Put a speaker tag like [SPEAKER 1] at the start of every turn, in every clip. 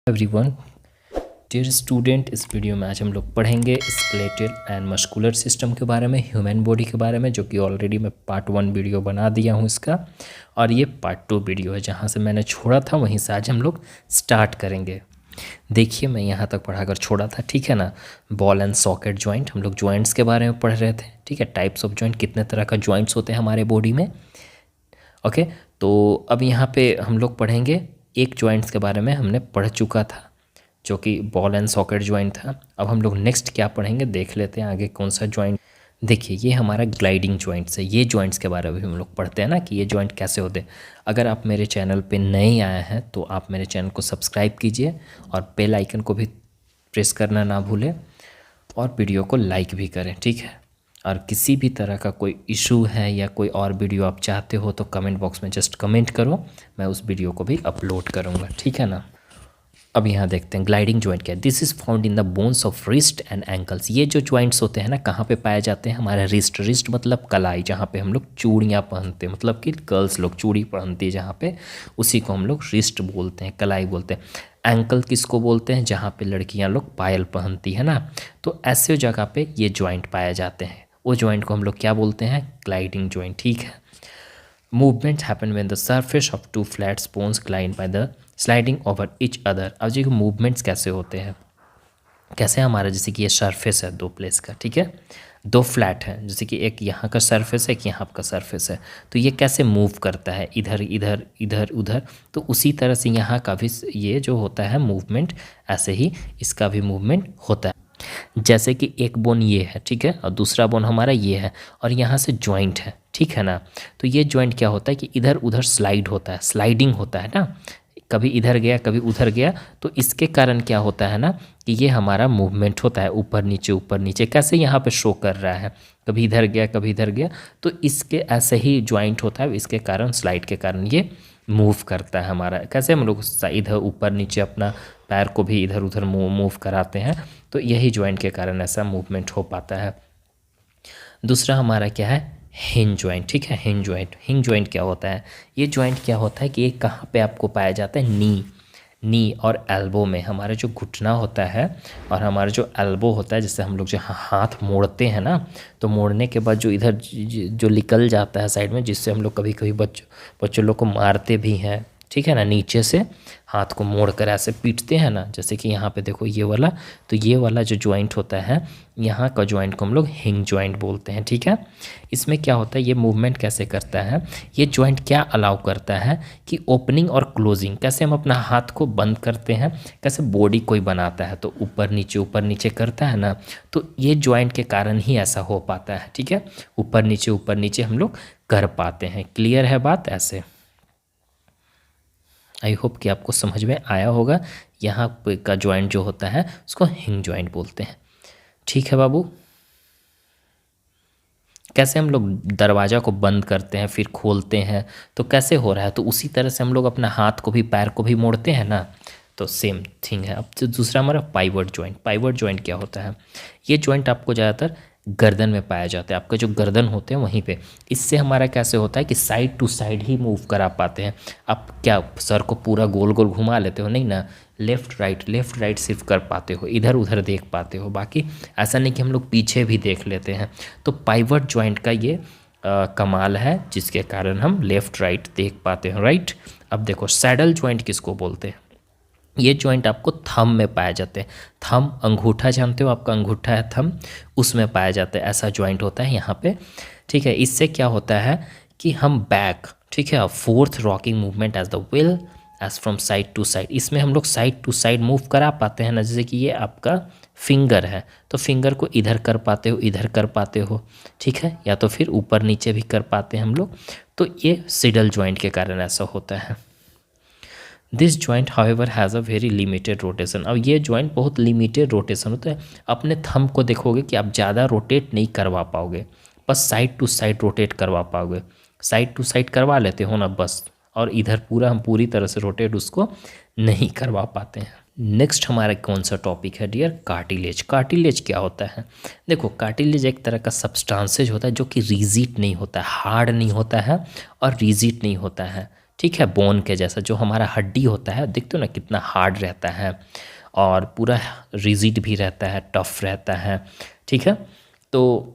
[SPEAKER 1] Everyone, dear student, इस video में आज हम लोग पढ़ेंगे स्केलेटल एंड मस्कुलर सिस्टम के बारे में, ह्यूमन बॉडी के बारे में, जो कि ऑलरेडी मैं पार्ट 1 वीडियो बना दिया हूँ इसका, और ये पार्ट 2 वीडियो है। जहाँ से मैंने छोड़ा था वहीं से आज हम लोग स्टार्ट करेंगे। देखिए, मैं यहाँ तक पढ़ाकर छोड़ा था, ठीक है ना। बॉल एंड सॉकेट जॉइंट, हम लोग जॉइंट्स के बारे में पढ़ रहे थे, ठीक है। टाइप्स ऑफ जॉइंट, कितने तरह का जॉइंट्स होते हैं हमारे बॉडी में। ओके, तो अब यहाँ पे हम लोग पढ़ेंगे एक जॉइंट्स के बारे में हमने पढ़ चुका था, जो कि बॉल एंड सॉकेट जॉइंट था। अब हम लोग नेक्स्ट क्या पढ़ेंगे देख लेते हैं आगे कौन सा जॉइंट। देखिए, ये हमारा ग्लाइडिंग जॉइंट्स है। ये जॉइंट्स के बारे में भी हम लोग पढ़ते हैं ना, कि ये जॉइंट कैसे होते हैं। अगर आप मेरे चैनल पे नए आए हैं तो आप मेरे चैनल को सब्सक्राइब कीजिए और बेल आइकन को भी प्रेस करना ना भूलें, और वीडियो को लाइक भी करें, ठीक है। और किसी भी तरह का कोई इशू है या कोई और वीडियो आप चाहते हो तो कमेंट बॉक्स में जस्ट कमेंट करो, मैं उस वीडियो को भी अपलोड करूँगा, ठीक है ना। अब यहाँ देखते हैं ग्लाइडिंग जॉइंट क्या है। This is found in the bones of wrist and ankles. ये जो जॉइंट्स होते हैं ना, कहाँ पे पाए जाते हैं? हमारे रिस्ट। रिस्ट मतलब कलाई, जहाँ पे हम लोग चूड़ियाँ पहनते हैं, मतलब कि गर्ल्स लोग चूड़ी पहनती है जहाँ पे, उसी को हम लोग रिस्ट बोलते हैं, कलाई बोलते हैं। एंकल किसको बोलते हैं? जहाँ पे लड़कियाँ लोग पायल पहनती है ना। तो ऐसे जगह पे ये जॉइंट पाए जाते हैं, वो जॉइंट को हम लोग क्या बोलते हैं? ग्लाइडिंग जॉइंट, ठीक है। Movement happen when the surface of two flat bones glide by the sliding over each other. अब जी मूवमेंट्स कैसे होते हैं, कैसे हमारा, जैसे कि ये सरफेस है दो प्लेस का, ठीक है, दो फ्लैट है, जैसे कि एक यहाँ का सरफेस है, एक यहाँ का सरफेस है, तो ये कैसे मूव करता है, इधर इधर इधर उधर। तो उसी तरह से यहाँ का भी ये जो होता है मूवमेंट, ऐसे ही इसका भी मूवमेंट होता है। जैसे कि एक बोन ये है, ठीक है, और दूसरा बोन हमारा ये है, और यहाँ से जॉइंट है, ठीक है ना। तो ये जॉइंट क्या होता है कि इधर उधर स्लाइड होता है, स्लाइडिंग होता है ना, कभी इधर गया कभी उधर गया। तो इसके कारण क्या होता है ना, कि ये हमारा मूवमेंट होता है, ऊपर नीचे। कैसे यहाँ पे शो कर रहा है, कभी इधर गया कभी इधर गया। तो इसके ऐसे ही जॉइंट होता है, इसके कारण, स्लाइड के कारण ये मूव करता है हमारा। कैसे हम लोग इधर ऊपर नीचे अपना पैर को भी इधर उधर मूव कराते हैं, तो यही जॉइंट के कारण ऐसा मूवमेंट हो पाता है। दूसरा हमारा क्या है? हिंज जॉइंट, ठीक है। हिंज जॉइंट क्या होता है? ये जॉइंट क्या होता है कि ये कहाँ पे आपको पाया जाता है? नी और एल्बो में। हमारे जो घुटना होता है और हमारा जो एल्बो होता है, जैसे हम लोग जो हाथ मोड़ते हैं ना, तो मोड़ने के बाद जो इधर जो निकल जाता है साइड में, जिससे हम लोग कभी कभी बच्चों लोग को मारते भी हैं, ठीक है ना। नीचे से हाथ को मोड़ कर ऐसे पीटते हैं ना, जैसे कि यहाँ पे देखो ये वाला। तो ये वाला जो जॉइंट होता है, यहाँ का जॉइंट को हम लोग हिंज जॉइंट बोलते हैं, ठीक है। इसमें क्या होता है, ये मूवमेंट कैसे करता है, ये जॉइंट क्या अलाउ करता है कि ओपनिंग और क्लोजिंग, कैसे हम अपना हाथ को बंद करते हैं, कैसे बॉडी कोई बनाता है तो ऊपर नीचे करता है ना। तो ये जॉइंट के कारण ही ऐसा हो पाता है, ठीक है। ऊपर नीचे हम लोग कर पाते हैं। क्लियर है बात? ऐसे आई होप कि आपको समझ में आया होगा। यहाँ का जॉइंट जो होता है उसको हिंज जॉइंट बोलते हैं, ठीक है बाबू। कैसे हम लोग दरवाज़ा को बंद करते हैं फिर खोलते हैं, तो कैसे हो रहा है? तो उसी तरह से हम लोग अपना हाथ को भी पैर को भी मोड़ते हैं ना, तो सेम थिंग है। अब दूसरा हमारा पाइवट जॉइंट क्या होता है? ये जॉइंट आपको ज़्यादातर गर्दन में पाया जाता है, आपका जो गर्दन होते हैं वहीं पे। इससे हमारा कैसे होता है कि साइड टू साइड ही मूव करा पाते हैं। आप क्या सर को पूरा गोल गोल घुमा लेते हो? नहीं ना, लेफ़्ट राइट सिर्फ कर पाते हो, इधर उधर देख पाते हो। बाकी ऐसा नहीं कि हम लोग पीछे भी देख लेते हैं। तो पाइवट जॉइंट का ये कमाल है, जिसके कारण हम लेफ़्ट राइट देख पाते हैं, राइट। अब देखो, सैडल जॉइंट किसको बोलते हैं? ये जॉइंट आपको थंब में पाए जाते हैं। थंब, अंगूठा जानते हो, आपका अंगूठा है थंब, उसमें पाया जाता है। ऐसा जॉइंट होता है यहाँ पे, ठीक है। इससे क्या होता है कि हम बैक, ठीक है, fourth rocking movement as the will as from side to side. इसमें हम लोग साइड टू साइड मूव करा पाते हैं ना, जैसे कि ये आपका फिंगर है, तो फिंगर को इधर कर पाते हो, इधर कर पाते हो, ठीक है, या तो फिर ऊपर नीचे भी कर पाते हैं हम लोग। तो ये सिडल जॉइंट के कारण ऐसा होता है। This joint however has a very limited rotation. अब ये जॉइंट बहुत लिमिटेड रोटेशन होता है। अपने थंब को देखोगे कि आप ज़्यादा रोटेट नहीं करवा पाओगे, बस साइड टू साइड रोटेट करवा पाओगे। साइड टू साइड करवा लेते हो ना बस, और इधर पूरा हम पूरी तरह से रोटेट उसको नहीं करवा पाते हैं। नेक्स्ट हमारा कौन सा टॉपिक है डियर? कार्टिलेज क्या होता है? देखो, कार्टिलेज एक तरह का सब्सटेंसेज होता है जो कि रिजिड नहीं होता है, हार्ड नहीं होता है और रिजिड नहीं होता है, ठीक है, बोन के जैसा। जो हमारा हड्डी होता है देखते हो ना कितना हार्ड रहता है और पूरा रिजिड भी रहता है, टफ रहता है, ठीक है। तो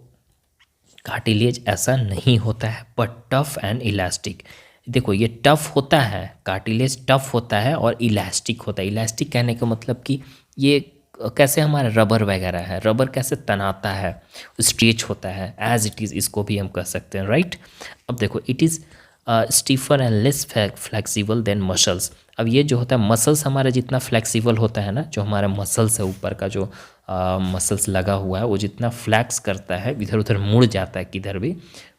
[SPEAKER 1] कार्टिलेज ऐसा नहीं होता है, बट टफ एंड इलास्टिक। देखो ये टफ होता है, कार्टिलेज टफ होता है और इलास्टिक होता है। इलास्टिक कहने का मतलब कि ये कैसे हमारा रबर वगैरह है, रबर कैसे तनाता है, स्ट्रेच होता है, एज इट इज़, इसको भी हम कह सकते हैं, राइट। अब देखो it is stiffer and less flexible than muscles. अब ये जो होता है मसल्स हमारा जितना फ्लेक्सिबल होता है ना, जो हमारा मसल्स है ऊपर का जो मसल्स लगा हुआ है वो जितना फ्लैक्स करता है, इधर उधर मुड़ जाता है किधर भी,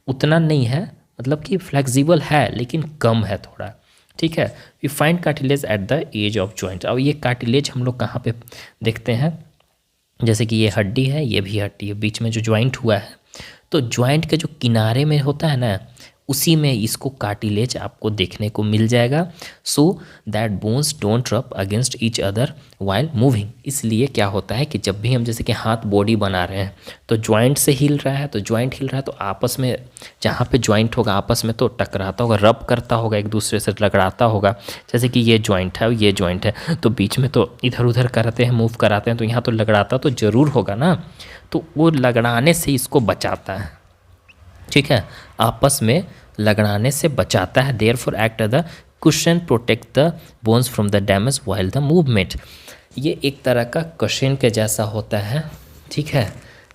[SPEAKER 1] उतना नहीं है, मतलब कि फ्लेक्सिबल है लेकिन कम है थोड़ा, ठीक है। We find cartilage at the edge of joint. अब ये कार्टिलेज हम लोग कहाँ पे देखते हैं, जैसे कि ये हड्डी है, ये भी हड्डी है, बीच में जो जॉइंट हुआ है, तो जॉइंट के जो किनारे में होता है ना, उसी में इसको कार्टिलेज आपको देखने को मिल जाएगा। सो दैट बोन्स डोंट रब against each other while moving. इसलिए क्या होता है कि जब भी हम जैसे कि हाथ बॉडी बना रहे हैं तो जॉइंट से हिल रहा है, तो जॉइंट हिल रहा है तो आपस में जहाँ पे जॉइंट होगा आपस में तो टकराता होगा, रब करता होगा, एक दूसरे से रगड़ाता होगा। जैसे कि ये जॉइंट है, ये जॉइंट है, तो बीच में तो इधर उधर करते हैं, मूव कराते हैं, तो यहाँ तो लगड़ाता तो ज़रूर होगा ना, तो वो लगड़ाने से इसको बचाता है, ठीक है, आपस में लगड़ाने से बचाता है। Therefore act the cushion protect the bones from the damage while the movement. ये एक तरह का कुशन के जैसा होता है, ठीक है,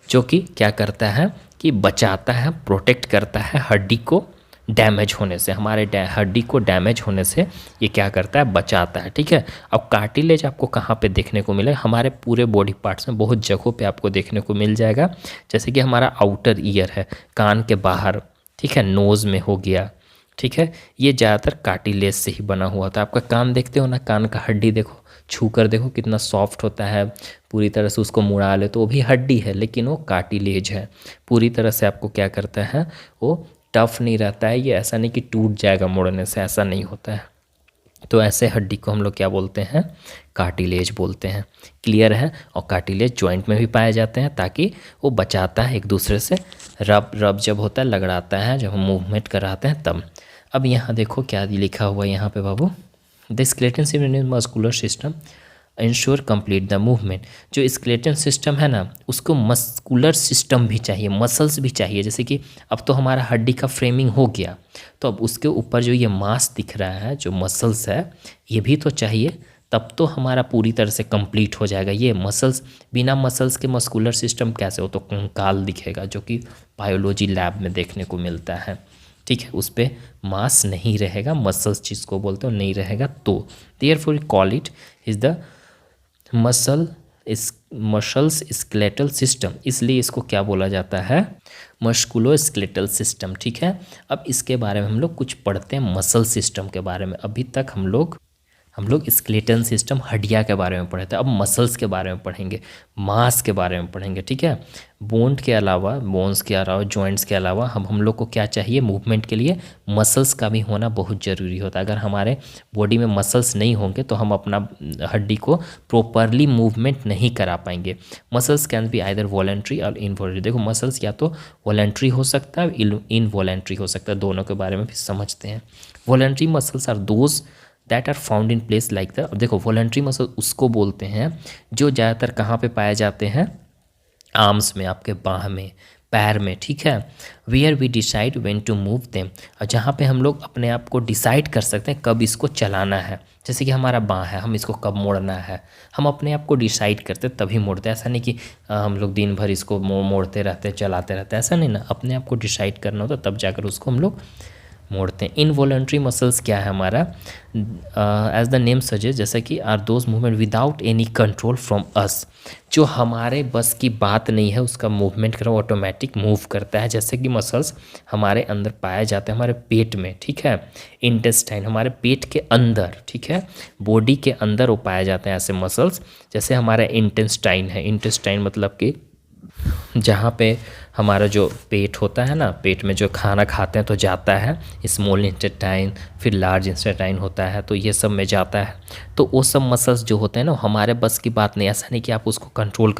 [SPEAKER 1] जो कि क्या करता है कि बचाता है, प्रोटेक्ट करता है हड्डी को डैमेज होने से, हमारे हड्डी को डैमेज होने से ये क्या करता है, बचाता है, ठीक है। अब कार्टिलेज आपको कहाँ पे देखने को मिले, हमारे पूरे बॉडी पार्ट्स में बहुत जगहों पे आपको देखने को मिल जाएगा। जैसे कि हमारा आउटर ईयर है, कान के बाहर, ठीक है, नोज़ में हो गया, ठीक है, ये ज़्यादातर कार्टिलेज से ही बना हुआ था। आपका कान देखते हो ना, कान का हड्डी देखो, छू कर देखो कितना सॉफ्ट होता है, पूरी तरह से उसको मुड़ा ले तो वो भी हड्डी है लेकिन वो कार्टिलेज है, पूरी तरह से आपको क्या करता है, वो टफ नहीं रहता है। ये ऐसा नहीं कि टूट जाएगा मुड़ने से, ऐसा नहीं होता है। तो ऐसे हड्डी को हम लोग क्या बोलते हैं, कार्टिलेज बोलते हैं। क्लियर है। और कार्टिलेज जॉइंट में भी पाए जाते हैं ताकि वो बचाता है एक दूसरे से, रब जब होता है, लगड़ाता है, जब हम मूवमेंट कराते हैं तब। अब यहाँ देखो क्या लिखा हुआ है यहाँ पे बाबू, the skeleton system muscular system ensure complete the movement. जो स्केलेटन सिस्टम है ना, उसको मस्कुलर सिस्टम भी चाहिए, मसल्स भी चाहिए। जैसे कि अब तो हमारा हड्डी का फ्रेमिंग हो गया, तो अब उसके ऊपर जो ये मांस दिख रहा है, जो मसल्स है, ये भी तो चाहिए, तब तो हमारा पूरी तरह से कंप्लीट हो जाएगा। ये मसल्स, बिना मसल्स के मस्कुलर सिस्टम कैसे हो, तो कंकाल दिखेगा, जो कि बायोलॉजी लैब में देखने को मिलता है, ठीक है। उस पर मांस नहीं रहेगा, मसल्स जिसको बोलते हो नहीं रहेगा, तो therefore call it is the muscles skeletal system. इसलिए इसको क्या बोला जाता है, मस्कुलो स्केलेटल सिस्टम, ठीक है। अब इसके बारे में हम लोग कुछ पढ़ते हैं, मसल सिस्टम के बारे में। अभी तक हम लोग स्केलेटल सिस्टम, हड्डियाँ के बारे में पढ़े थे, अब मसल्स के बारे में पढ़ेंगे, मांस के बारे में पढ़ेंगे, ठीक है। बोन्स के अलावा, जॉइंट्स के अलावा हम लोग को क्या चाहिए, मूवमेंट के लिए मसल्स का भी होना बहुत ज़रूरी होता है। अगर हमारे बॉडी में मसल्स नहीं होंगे तो हम अपना हड्डी को प्रॉपरली मूवमेंट नहीं करा पाएंगे। Muscles can be either voluntary और इनवॉलेंट्री। देखो मसल्स या तो वॉलेंट्री हो सकता है, इनवॉलेंट्री हो सकता है, दोनों के बारे में भी समझते हैं। Voluntary muscles are those that are found in place like the, देखो वॉलेंट्री मसल उसको बोलते हैं जो ज़्यादातर कहाँ पे पाए जाते हैं, आर्म्स में, आपके बाह में, पैर में, ठीक है। Where we decide when to move them, और जहाँ पे हम लोग अपने आप को डिसाइड कर सकते हैं कब इसको चलाना है। जैसे कि हमारा बाँ है, हम इसको कब मोड़ना है, हम अपने आप को डिसाइड करते हैं तभी मोड़ते हैं। ऐसा नहीं कि हम लोग दिन भर इसको मोड़ते रहते, चलाते रहते, ऐसा नहीं ना, अपने आप को डिसाइड करना होता तब जाकर उसको हम लोग मोड़ते हैं। इनवॉलेंट्री मसल्स क्या है हमारा, एज द नेम सजेस्ट, जैसा कि are those movement without any control from us, जो हमारे बस की बात नहीं है उसका मूवमेंट करो, ऑटोमेटिक मूव करता है। जैसे कि मसल्स हमारे अंदर पाए जाते हैं, हमारे पेट में, ठीक है, इंटेस्टाइन हमारे पेट के अंदर, ठीक है, बॉडी के अंदर वो पाए जाते हैं ऐसे मसल्स। जैसे हमारा इंटेस्टाइन है, इंटेस्टाइन मतलब कि जहाँ पे हमारा जो पेट होता है ना, पेट में जो खाना खाते हैं तो जाता है, स्मॉल इंटेस्टाइन, फिर लार्ज इंटेस्टाइन होता है, तो ये सब में जाता है। तो वो सब मसल्स जो होते हैं ना, हमारे बस की बात नहीं। ऐसा नहीं कि आप उसको कंट्रोल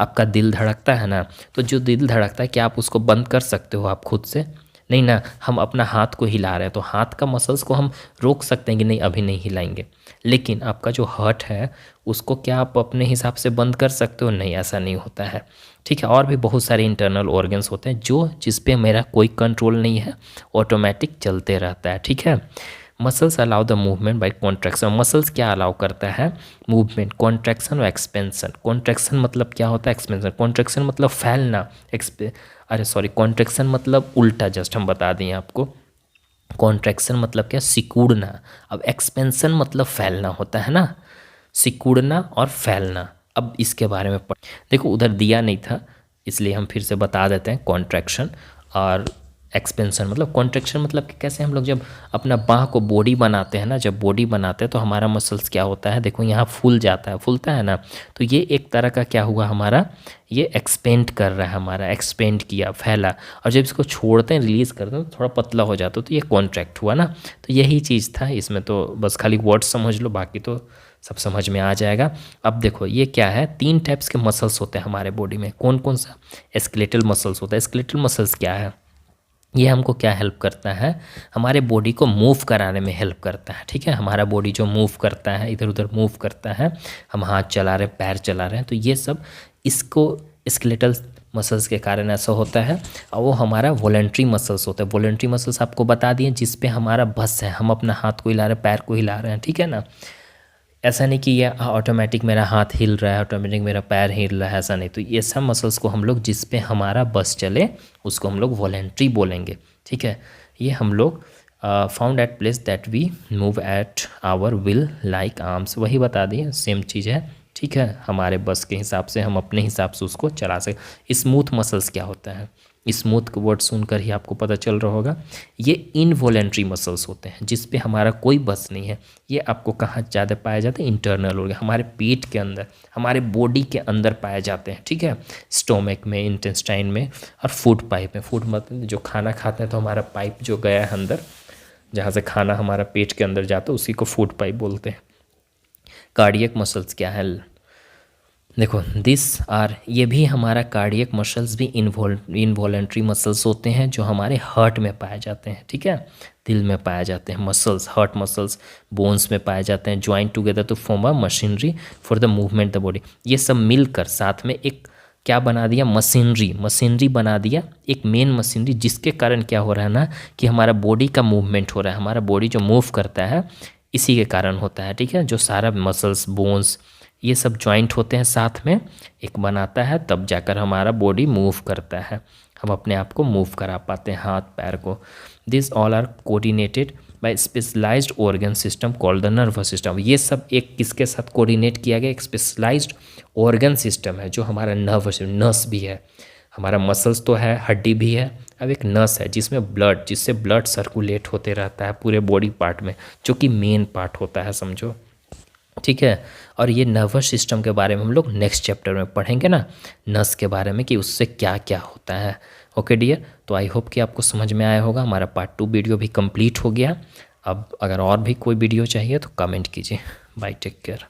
[SPEAKER 1] आपका दिल धड़कता है ना, तो जो दिल धड़कता है क्या आप उसको बंद कर सकते हो आप खुद से, नहीं ना, हम अपना हाथ को हिला रहे हैं तो हाथ का मसल्स को हम रोक सकते हैं कि नहीं अभी नहीं हिलाएंगे, लेकिन आपका जो हार्ट है उसको क्या आप अपने हिसाब से बंद कर सकते हो? नहीं, ऐसा नहीं होता है, ठीक है। और भी बहुत सारे इंटरनल ऑर्गन्स होते हैं जो जिस पे मेरा कोई कंट्रोल नहीं है, ऑटोमेटिक चलते रहता है, ठीक है। Muscles allow the movement by contraction. Muscles क्या अलाउ करता है? मूवमेंट, कॉन्ट्रैक्शन और एक्सपेंशन। कॉन्ट्रैक्शन मतलब क्या होता है? एक्सपेंशन। कॉन्ट्रैक्शन मतलब फैलना, कॉन्ट्रैक्शन मतलब उल्टा, जस्ट हम बता दें आपको। कॉन्ट्रैक्शन मतलब क्या? सिकुड़ना। अब एक्सपेंशन मतलब फैलना होता है ना, सिकुड़ना और फैलना। अब इसके बारे में देखो, उधर दिया नहीं था इसलिए हम फिर से बता देते हैं। कॉन्ट्रैक्शन और एक्सपेंशन मतलब, कॉन्ट्रैक्शन मतलब कि कैसे हम लोग जब अपना बाह को बॉडी बनाते हैं ना, जब बॉडी बनाते हैं तो हमारा मसल्स क्या होता है, देखो यहाँ फूल जाता है, फूलता है ना, तो ये एक तरह का क्या हुआ हमारा, ये एक्सपेंड कर रहा है, हमारा एक्सपेंड किया, फैला। और जब इसको छोड़ते हैं, रिलीज़ करते हैं तो थोड़ा पतला हो जाता है, तो ये कॉन्ट्रैक्ट हुआ ना। तो यही चीज़ था इसमें, तो बस खाली वर्ड्स समझ लो, बाकी तो सब समझ में आ जाएगा। अब देखो ये क्या है, 3 टाइप्स के मसल्स होते हैं हमारे बॉडी में। कौन कौन सा? स्केलेटल मसल्स होता है। स्केलेटल मसल्स क्या है? ये हमको क्या हेल्प करता है? हमारे बॉडी को मूव कराने में हेल्प करता है, ठीक है। हमारा बॉडी जो मूव करता है, इधर उधर मूव करता है, हम हाथ चला रहे हैं, पैर चला रहे हैं, तो ये सब इसको स्केलेटल मसल्स के कारण ऐसा होता है। और वो हमारा वॉलंटरी मसल्स होता है। वॉलंटरी मसल्स आपको बता दिए, जिस पे हमारा बस है, हम अपना हाथ को हिला रहे हैं, पैर को हिला रहे हैं, ठीक है ना। ऐसा नहीं कि ये ऑटोमेटिक मेरा हाथ हिल रहा है, ऑटोमेटिक मेरा पैर हिल रहा है, ऐसा नहीं। तो ये सब मसल्स को हम लोग, जिस पे हमारा बस चले, उसको हम लोग वॉलंटरी बोलेंगे, ठीक है। ये हम लोग found at place that we move at our will like arms, वही बता दिए, सेम चीज़ है, ठीक है। हमारे बस के हिसाब से हम अपने हिसाब से उसको चला सकें। स्मूथ मसल्स क्या होता है? स्मूथ का वर्ड सुनकर ही आपको पता चल रहा होगा, ये इनवॉलेंट्री मसल्स होते हैं, जिस पे हमारा कोई बस नहीं है। ये आपको कहाँ ज़्यादा पाए जाते हैं? इंटरनल ऑर्गन, हमारे पेट के अंदर, हमारे बॉडी के अंदर पाए जाते हैं, ठीक है। स्टोमक में, इंटेस्टाइन में और फूड पाइप में। फूड मतलब जो खाना खाते हैं तो हमारा पाइप जो गया है अंदर, जहाँ से खाना हमारा पेट के अंदर जाता है, उसी को फूड पाइप बोलते हैं। कार्डियक मसल्स क्या है? देखो ये भी हमारा कार्डियक मसल्स भी इनवॉलेंट्री मसल्स होते हैं, जो हमारे हार्ट में पाए जाते हैं, ठीक है। दिल में पाए जाते हैं मसल्स, हार्ट मसल्स बोन्स में पाए जाते हैं, join together to form a machinery for the movement the body. ये सब मिलकर साथ में एक क्या बना दिया? मशीनरी बना दिया, एक मेन मशीनरी, जिसके कारण क्या हो रहा है ना, कि हमारा बॉडी का मूवमेंट हो रहा है। हमारा बॉडी जो मूव करता है इसी के कारण होता है, ठीक है। जो सारा मसल्स, बोन्स, ये सब जॉइंट होते हैं, साथ में एक बनाता है, तब जाकर हमारा बॉडी मूव करता है, हम अपने आप को मूव करा पाते हैं, हाथ पैर को। This all are coordinated by specialised organ system called the nervous system. ये सब एक किसके साथ कोऑर्डिनेट किया गया? एक स्पेशलाइज्ड ऑर्गन सिस्टम है, जो हमारा नर्वस, नस भी है, हमारा मसल्स तो है, हड्डी भी है, अब एक नस है जिसमें ब्लड, जिससे ब्लड सर्कुलेट होते रहता है पूरे बॉडी पार्ट में, जो कि मेन पार्ट होता है, समझो, ठीक है। और ये नर्वस सिस्टम के बारे में हम लोग नेक्स्ट चैप्टर में पढ़ेंगे ना, नस के बारे में, कि उससे क्या क्या होता है। ओके डियर, तो आई होप कि आपको समझ में आया होगा। हमारा पार्ट 2 वीडियो भी कंप्लीट हो गया। अब अगर और भी कोई वीडियो चाहिए तो कमेंट कीजिए। Bye, take care.